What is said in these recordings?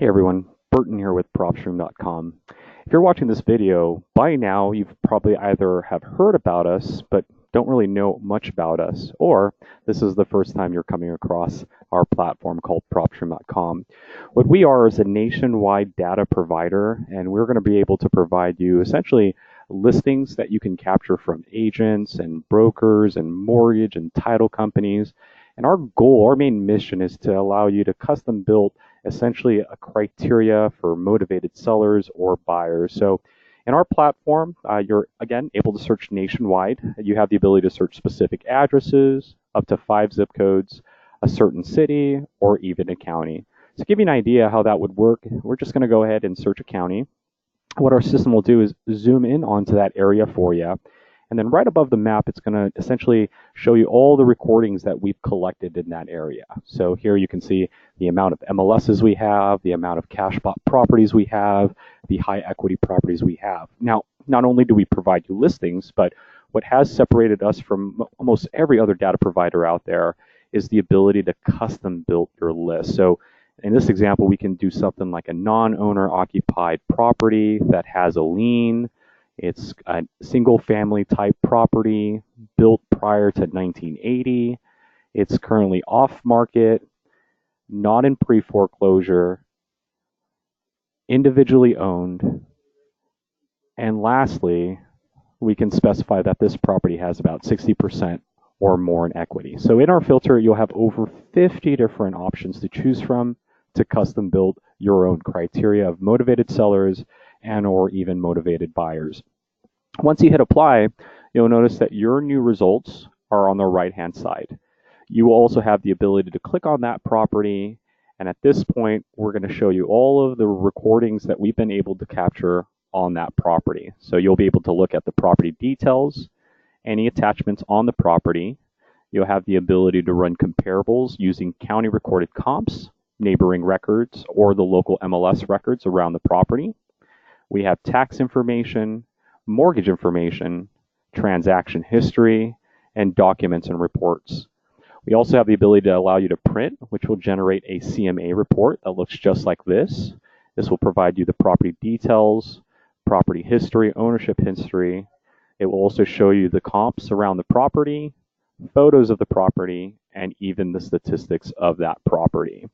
Hey everyone, Burton here with PropStream.com. If you're watching this video, by now you've probably either have heard about us but don't really know much about us, or this is the first time you're coming across our platform called PropStream.com. What we are is a nationwide data provider, and we're going to be able to provide you essentially listings that you can capture from agents and brokers and mortgage and title companies. And our goal, our main mission is to allow you to custom build essentially a criteria for motivated sellers or buyers. So in our platform, you're again able to search nationwide. You have the ability to search specific addresses, up to 5 zip codes, a certain city, or even a county. To give you an idea how that would work, we're just going to go ahead and search a county. What our system will do is zoom in onto that area for you. And then right above the map, it's going to essentially show you all the recordings that we've collected in that area. So here you can see the amount of MLSs we have, the amount of cash bought properties we have, the high equity properties we have. Now, not only do we provide you listings, but what has separated us from almost every other data provider out there is the ability to custom build your list. So in this example, we can do something like a non-owner occupied property that has a lien. It's a single family type property built prior to 1980. It's currently off market, not in pre-foreclosure, individually owned. And lastly, we can specify that this property has about 60% or more in equity. So in our filter, you'll have over 50 different options to choose from to custom build your own criteria of motivated sellers and or even motivated buyers. Once you hit apply, you'll notice that your new results are on the right-hand side. You will also have the ability to click on that property, and at this point, we're going to show you all of the recordings that we've been able to capture on that property. So you'll be able to look at the property details, any attachments on the property. You'll have the ability to run comparables using county recorded comps, neighboring records, or the local MLS records around the property. We have tax information, mortgage information, transaction history, and documents and reports. We also have the ability to allow you to print, which will generate a CMA report that looks just like this. This will provide you the property details, property history, ownership history. It will also show you the comps around the property, photos of the property, and even the statistics of that property.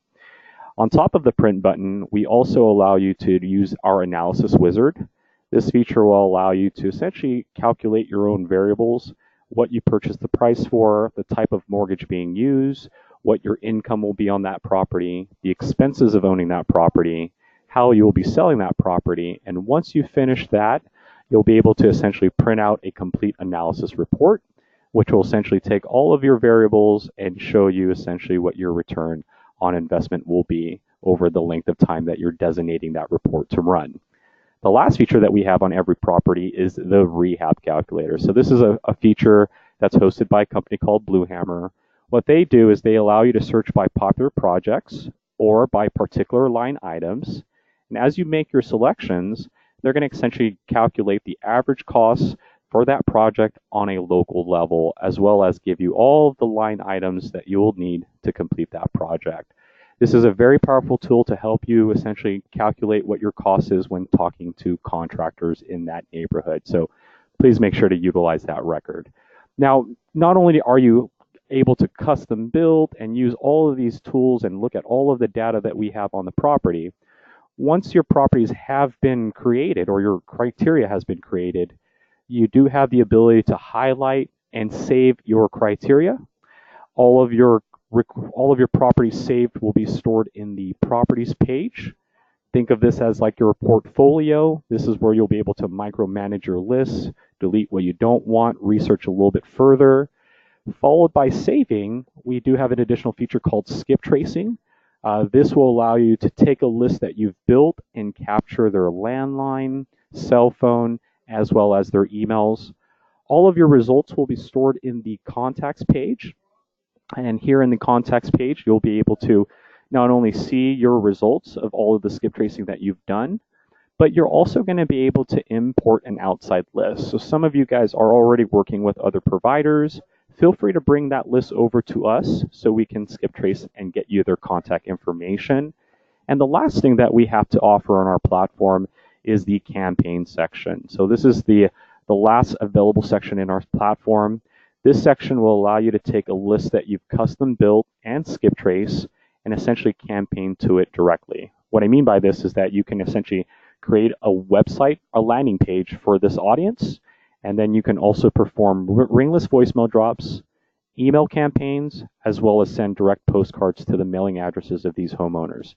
On top of the print button, we also allow you to use our analysis wizard. This feature will allow you to essentially calculate your own variables, what you purchased the price for, the type of mortgage being used, what your income will be on that property, the expenses of owning that property, how you will be selling that property, and once you finish that, you'll be able to essentially print out a complete analysis report, which will essentially take all of your variables and show you essentially what your return on investment will be over the length of time that you're designating that report to run. The last feature that we have on every property is the rehab calculator. So this is a feature that's hosted by a company called Bluehammer. What they do is they allow you to search by popular projects or by particular line items. And as you make your selections, they're going to essentially calculate the average costs for that project on a local level, as well as give you all of the line items that you will need to complete that project. This is a very powerful tool to help you essentially calculate what your cost is when talking to contractors in that neighborhood. So please make sure to utilize that record. Now, not only are you able to custom build and use all of these tools and look at all of the data that we have on the property, once your properties have been created or your criteria has been created, you do have the ability to highlight and save your criteria. All of your properties saved will be stored in the properties page. Think of this as like your portfolio. This is where you'll be able to micromanage your lists, delete what you don't want, research a little bit further. Followed by saving, we do have an additional feature called skip tracing. This will allow you to take a list that you've built and capture their landline, cell phone, as well as their emails. All of your results will be stored in the contacts page. And here in the contacts page, you'll be able to not only see your results of all of the skip tracing that you've done, but you're also going to be able to import an outside list. So some of you guys are already working with other providers. Feel free to bring that list over to us so we can skip trace and get you their contact information. And the last thing that we have to offer on our platform is the campaign section. So this is the last available section in our platform. This section will allow you to take a list that you've custom built and skip trace and essentially campaign to it directly. What I mean by this is that you can essentially create a website, a landing page for this audience, and then you can also perform ringless voicemail drops, email campaigns, as well as send direct postcards to the mailing addresses of these homeowners.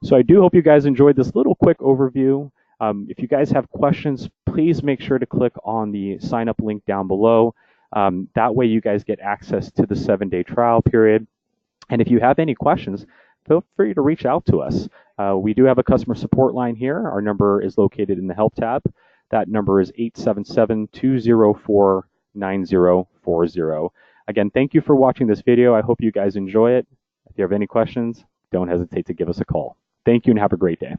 So I do hope you guys enjoyed this little quick overview. If you guys have questions, please make sure to click on the sign up link down below. That way you guys get access to the 7-day trial period. And if you have any questions, feel free to reach out to us. We do have a customer support line here. Our number is located in the help tab. That number is 877-204-9040. Again, thank you for watching this video. I hope you guys enjoy it. If you have any questions, don't hesitate to give us a call. Thank you and have a great day.